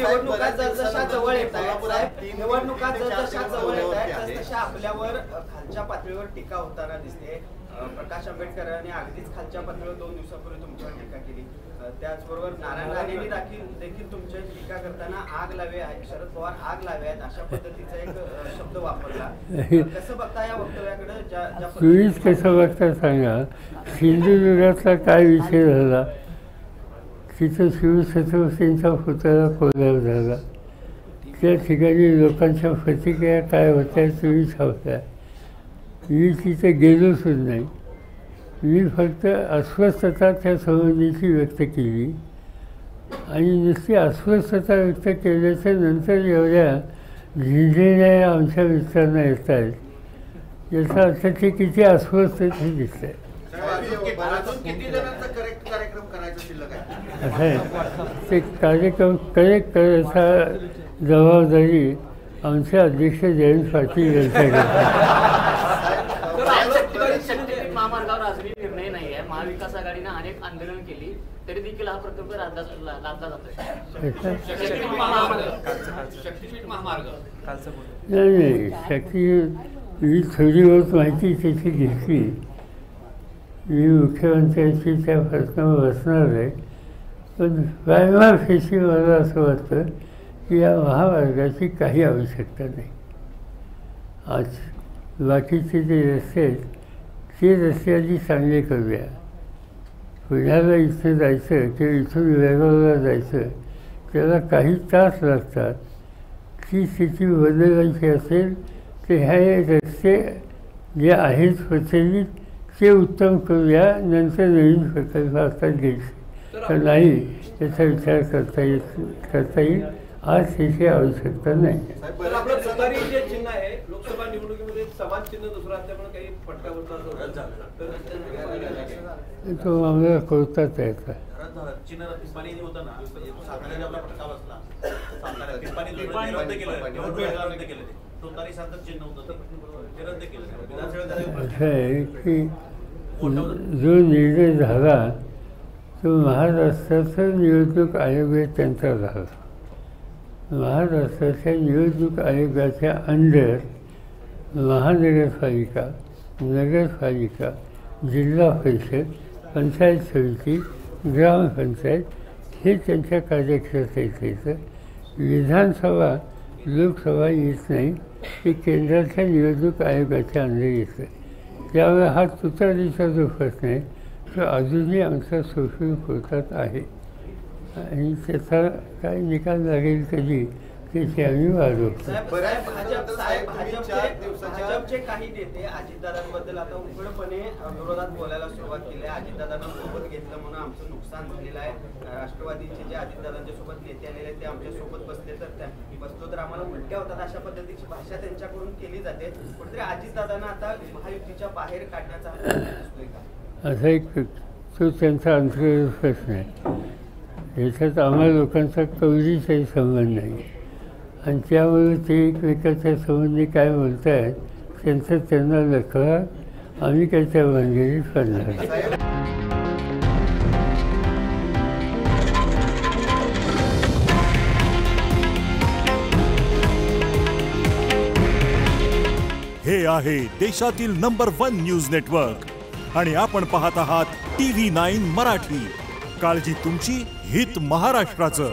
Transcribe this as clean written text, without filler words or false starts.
निवडणुका जसजशा जवळ येत आहेत साहेब, निवडणुका जसजशा जवळ येत आहेत तसतशा आपल्यावर खालच्या पातळीवर टीका होताना दिसते. प्रकाश आंबेडकरांनी अगदीच खालच्या पातळीवर 2 दिवसापूर्वी तुमच्यावर टीका केली. त्याचबरोबर नारायण राणेंनी देखील तुमच्यावर टीका करताना आग लावे आहे, शरद पवार आग लावे आहेत अशा पद्धतीचा एक शब्द वापरला. कसं बघता या वक्तव्याकडे? तुम्हीच कसं बघता सांगा. सिंधुदुर्गातला काय विषय झाला, तिथं शिवछत्रपतींचा पुतळा कोलार झाला. त्या ठिकाणी लोकांच्या प्रतिक्रिया काय होत्या तुम्ही सांगता. मी तिथे गेलोच नाही. मी फक्त अस्वस्थता त्या संबंधीची व्यक्त केली आणि नुसती अस्वस्थता व्यक्त केल्याच्या नंतर एवढ्या झिंजण्या आमच्या मित्रांना येत आहेत याचा अर्थ ते किती अस्वस्थ ते दिसत आहे. असं आहे ते कार्यक्रम करेक्ट करायचा जबाबदारी आमचे अध्यक्ष जयंत पाटील यांच्याकडे. महामार्गावर अजूनही निर्णय नाही आहे. महाविकास आघाडीने अनेक आंदोलन केली तरी देखील हा प्रकल्प लादला जातोय. नाही शक्ती मी थोडी बहुत माहिती त्याची घेतली. मी मुख्यमंत्र्यांची त्या प्रश्नावर बसणार आहे. पण प्रायमा फेशी मला असं वाटतं की या महामार्गाची काही आवश्यकता नाही. आज बाकीचे जे रस्ते आहेत ते रस्ते आधी चांगले करूया. पुण्याला इथं जायचं किंवा इथून वेगावला जायचं त्याला काही तास लागतात. ती स्थिती बदलायची असेल तर ह्या रस्ते जे आहेत प्रचलित ते उत्तम करूया, नंतर नवीन प्रकल्प हातात घ्यायचे तर नाही याचा विचार करता येईल. आज त्याची आवश्यकता नाही. लोकसभा निवडणुकीमध्ये समान चिन्ह दुसरं असल्यामुळे काही फटका तो आम्हाला कळतात याचा. असं आहे की जो निर्णय झाला तो महाराष्ट्राचा निवडणूक आयोग त्यांचा झाला. महाराष्ट्राच्या निवडणूक आयोगाच्या अंडर महानगरपालिका, नगरपालिका, जिल्हा परिषद, पंचायत समिती, ग्रामपंचायत हे त्यांच्या कार्यक्षेत्रात येतं. विधानसभा लोकसभा येत नाही, ते केंद्राच्या निवडणूक आयोगाच्या अंडर येतं. त्यामुळे हा तुतारीचा जो प्रश्न आहे तो अजूनही आमचा सुप्रीम कोर्टात आहे आणि त्याचा काय निकाल लागेल कधी त्याची आम्ही वाढवू. भाजपचे काही नेते अजितदादांबद्दल आता उघडपणे विरोधात बोलायला सुरुवात केली आहे. अजितदादांना सोबत घेतलं म्हणून आमचं नुकसान झालेलं आहे. राष्ट्रवादीचे जे अजितदादांच्या सोबत नेते आलेले आहेत ते आमच्या सोबत बसले तर आम्हाला उलट्या होतात अशा पद्धतीची भाषा त्यांच्याकडून केली जाते. कुठेतरी अजितदादांना आता महायुतीच्या बाहेर काढण्याचा दिसतोय का? असा एक तो त्यांचा अंतर्गत प्रश्न आहे. याच्यात आम्हा लोकांचा कवडीचाही संबंध नाही आणि त्यामुळे ते एकमेकाच्या संबंधी काय बोलत आहेत त्यांचं त्यांना लखवा. आम्ही काही त्या भानगडीत पडणार. हे आहे देशातील नंबर 1 न्यूज नेटवर्क आणि आपण पाहत आहात TV9 मराठी. काळजी तुमची, हित महाराष्ट्राचं.